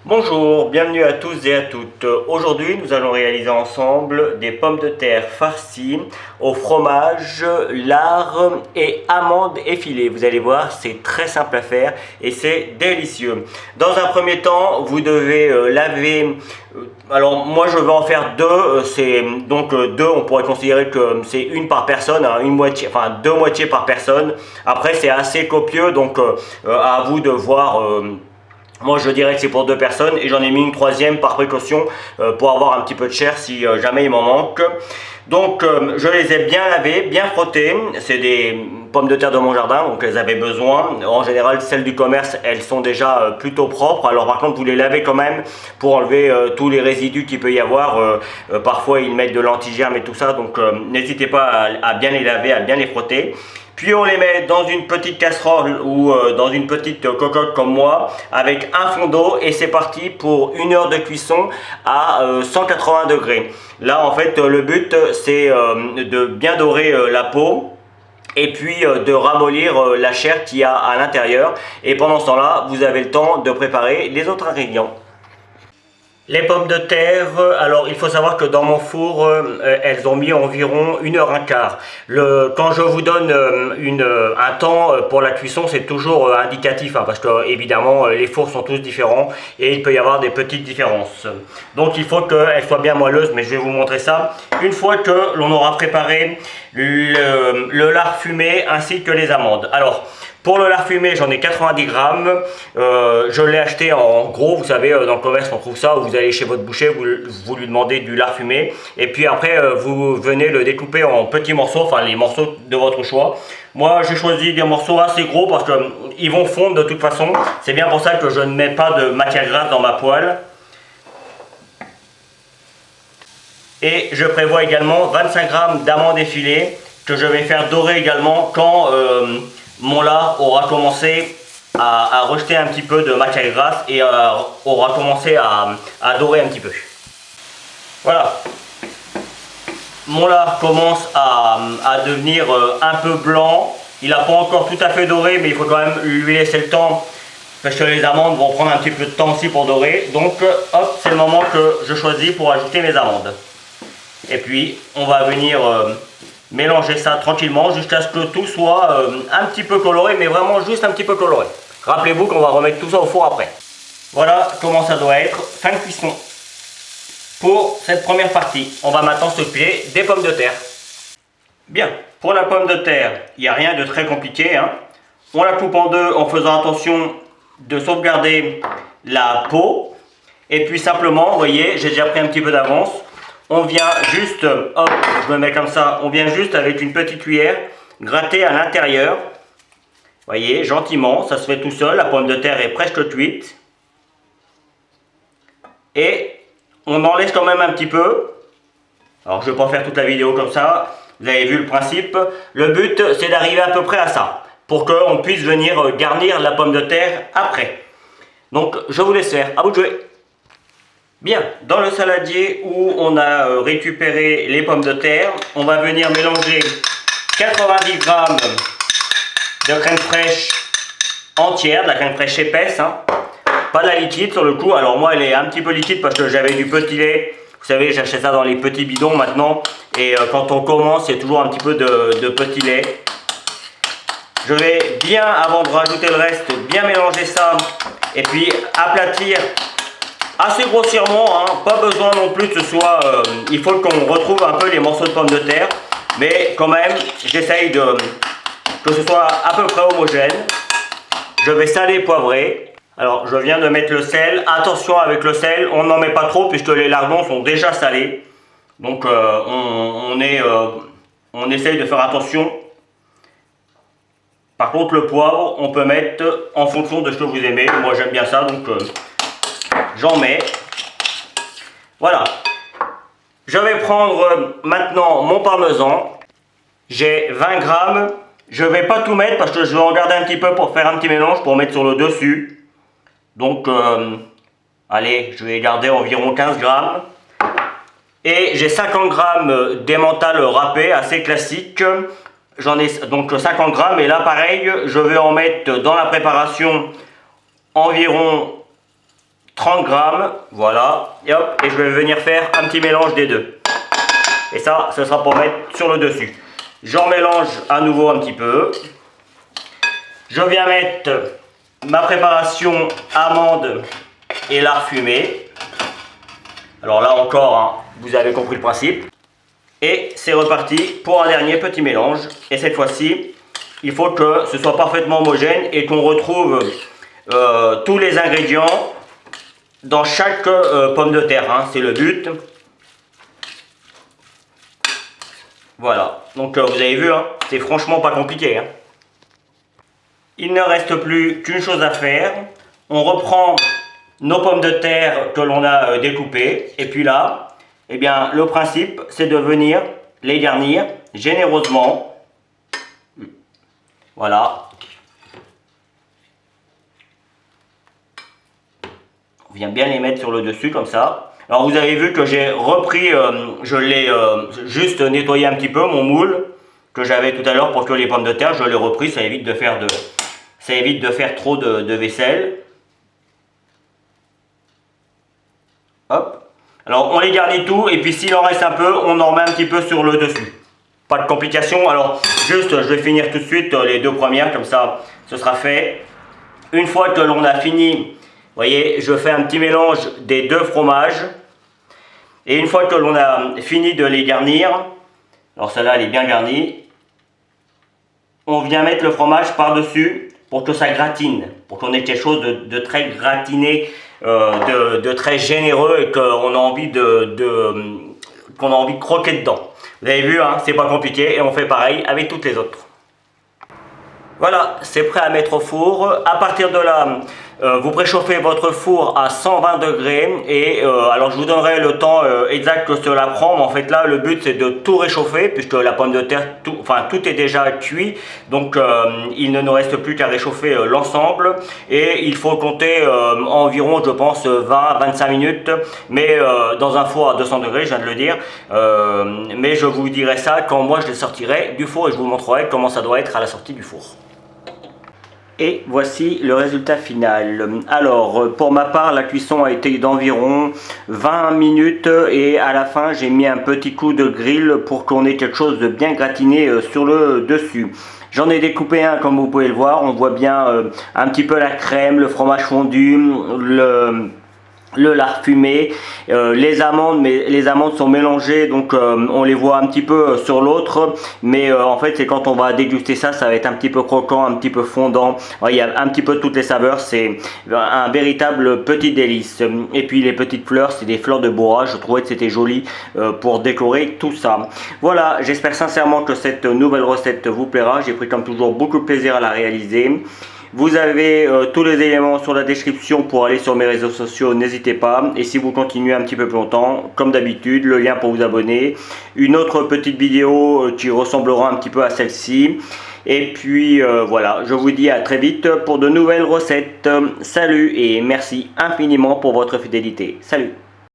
Bonjour, bienvenue à tous et à toutes. Aujourd'hui, nous allons réaliser ensemble des pommes de terre farcies au fromage, lard et amandes effilées. Vous allez voir, c'est très simple à faire et c'est délicieux. Dans un premier temps, vous devez laver. Alors moi, je vais en faire deux. C'est donc deux. On pourrait considérer que c'est une par personne, hein, une moitié, enfin deux moitiés par personne. Après, c'est assez copieux, donc à vous de voir. Moi je dirais que c'est pour deux personnes et j'en ai mis une troisième par précaution pour avoir un petit peu de chair si jamais il m'en manque. Donc je les ai bien lavées, bien frottées. C'est des pommes de terre de mon jardin, donc elles avaient besoin. En général celles du commerce elles sont déjà plutôt propres. Alors par contre vous les lavez quand même pour enlever tous les résidus qu'il peut y avoir. Parfois ils mettent de l'antigerme et tout ça, donc n'hésitez pas à bien les laver, à bien les frotter. Puis on les met dans une petite casserole ou dans une petite cocotte comme moi avec un fond d'eau et c'est parti pour 1 heure de cuisson à 180 degrés. Là en fait le but c'est de bien dorer la peau et puis de ramollir la chair qu'il y a à l'intérieur et pendant ce temps-là vous avez le temps de préparer les autres ingrédients. Les pommes de terre, alors il faut savoir que dans mon four, elles ont mis environ 1 h 15. Quand je vous donne un temps pour la cuisson, c'est toujours indicatif, hein, parce que évidemment les fours sont tous différents et il peut y avoir des petites différences. Donc il faut qu'elles soient bien moelleuses, mais je vais vous montrer ça. Une fois que l'on aura préparé le lard fumé ainsi que les amandes. Alors, pour le lard fumé, j'en ai 90 grammes. Je l'ai acheté en gros, vous savez, dans le commerce, on trouve ça. Vous allez chez votre boucher, vous lui demandez du lard fumé. Et puis après, vous venez le découper en petits morceaux, enfin les morceaux de votre choix. Moi, j'ai choisi des morceaux assez gros parce qu'ils vont fondre de toute façon. C'est bien pour ça que je ne mets pas de matière grasse dans ma poêle. Et je prévois également 25 grammes d'amandes effilées que je vais faire dorer également quand mon lard aura commencé à rejeter un petit peu de matière grasse et aura commencé à dorer un petit peu. Voilà. Mon lard commence à devenir un peu blanc. Il n'a pas encore tout à fait doré, mais il faut quand même lui laisser le temps parce que les amandes vont prendre un petit peu de temps aussi pour dorer. Donc hop, c'est le moment que je choisis pour ajouter mes amandes. Et puis on va venir mélanger ça tranquillement jusqu'à ce que tout soit un petit peu coloré, mais vraiment juste un petit peu coloré. Rappelez-vous qu'on va remettre tout ça au four après. Voilà comment ça doit être, fin de cuisson. Pour cette première partie, on va maintenant s'occuper des pommes de terre. Bien, pour la pomme de terre, il n'y a rien de très compliqué, hein. On la coupe en deux en faisant attention de sauvegarder la peau. Et puis simplement, vous voyez, j'ai déjà pris un petit peu d'avance. On vient juste, hop, je me mets comme ça, on vient juste avec une petite cuillère gratter à l'intérieur. Vous voyez, gentiment, ça se fait tout seul, la pomme de terre est presque cuite. Et on en laisse quand même un petit peu. Alors je ne vais pas faire toute la vidéo comme ça, vous avez vu le principe. Le but c'est d'arriver à peu près à ça, pour qu'on puisse venir garnir la pomme de terre après. Donc je vous laisse faire, à vous de jouer. Bien, dans le saladier où on a récupéré les pommes de terre, on va venir mélanger 90 grammes de crème fraîche entière, de la crème fraîche épaisse, hein. Pas de la liquide sur le coup. Alors moi elle est un petit peu liquide parce que j'avais du petit lait. Vous savez, j'achète ça dans les petits bidons maintenant. Et quand on commence, il y a toujours un petit peu de petit lait. Je vais bien, avant de rajouter le reste, bien mélanger ça. Et puis aplatir assez grossièrement, hein. Pas besoin non plus que ce soit... il faut qu'on retrouve un peu les morceaux de pommes de terre. Mais quand même, j'essaye que ce soit à peu près homogène. Je vais saler, poivrer. Alors je viens de mettre le sel. Attention avec le sel, on n'en met pas trop puisque les lardons sont déjà salés. Donc on essaye de faire attention. Par contre le poivre, on peut mettre en fonction de ce que vous aimez. Moi j'aime bien ça, donc j'en mets. Voilà. Je vais prendre maintenant mon parmesan. J'ai 20 grammes. Je ne vais pas tout mettre parce que je vais en garder un petit peu pour faire un petit mélange pour mettre sur le dessus. Donc, allez, je vais garder environ 15 grammes. Et j'ai 50 grammes d'emmental râpé, assez classique. J'en ai donc 50 grammes. Et là, pareil, je vais en mettre dans la préparation environ 30 grammes, voilà, et hop, et je vais venir faire un petit mélange des deux. Et ça, ce sera pour mettre sur le dessus. J'en mélange à nouveau un petit peu. Je viens mettre ma préparation amande et lard fumé. Alors là encore, hein, vous avez compris le principe. Et c'est reparti pour un dernier petit mélange. Et cette fois-ci, il faut que ce soit parfaitement homogène et qu'on retrouve tous les ingrédients dans chaque pomme de terre, hein, c'est le but. Voilà, donc vous avez vu, hein, c'est franchement pas compliqué. Hein. Il ne reste plus qu'une chose à faire. On reprend nos pommes de terre que l'on a découpées. Et puis là, eh bien, le principe, c'est de venir les garnir généreusement. Voilà. On vient bien les mettre sur le dessus comme ça. Alors vous avez vu que j'ai repris, je l'ai juste nettoyé un petit peu mon moule que j'avais tout à l'heure pour que les pommes de terre, je l'ai repris, ça évite de faire trop de vaisselle. Hop. Alors on les garnit tout et puis s'il en reste un peu, on en met un petit peu sur le dessus. Pas de complications, alors juste je vais finir tout de suite les deux premières, comme ça ce sera fait. Une fois que l'on a fini, vous voyez, je fais un petit mélange des deux fromages. Et une fois que l'on a fini de les garnir, alors celle-là elle est bien garnie, on vient mettre le fromage par-dessus pour que ça gratine, pour qu'on ait quelque chose de très gratiné, de très généreux et qu'on a envie qu'on a envie de croquer dedans. Vous avez vu, hein, c'est pas compliqué et on fait pareil avec toutes les autres. Voilà, c'est prêt à mettre au four. À partir de là, vous préchauffez votre four à 120 degrés et alors je vous donnerai le temps exact que cela prend, mais en fait là le but c'est de tout réchauffer puisque la pomme de terre, tout est déjà cuit, donc il ne nous reste plus qu'à réchauffer l'ensemble et il faut compter environ, je pense, 20-25 minutes, mais dans un four à 200 degrés, je viens de le dire, mais je vous dirai ça quand moi je les sortirai du four et je vous montrerai comment ça doit être à la sortie du four. Et voici le résultat final. Alors pour ma part la cuisson a été d'environ 20 minutes et à la fin j'ai mis un petit coup de grill pour qu'on ait quelque chose de bien gratiné sur le dessus. J'en ai découpé un comme vous pouvez le voir, on voit bien un petit peu la crème, le fromage fondu, le lard fumé, les amandes, mais les amandes sont mélangées donc on les voit un petit peu sur l'autre, mais en fait c'est quand on va déguster ça, ça va être un petit peu croquant, un petit peu fondant. Alors, il y a un petit peu toutes les saveurs, c'est un véritable petit délice. Et puis les petites fleurs, c'est des fleurs de bois, je trouvais que c'était joli pour décorer tout ça. Voilà, j'espère sincèrement que cette nouvelle recette vous plaira, j'ai pris comme toujours beaucoup de plaisir à la réaliser. Vous avez tous les éléments sur la description pour aller sur mes réseaux sociaux, n'hésitez pas. Et si vous continuez un petit peu plus longtemps, comme d'habitude, le lien pour vous abonner. Une autre petite vidéo qui ressemblera un petit peu à celle-ci. Et puis voilà, je vous dis à très vite pour de nouvelles recettes. Salut et merci infiniment pour votre fidélité. Salut!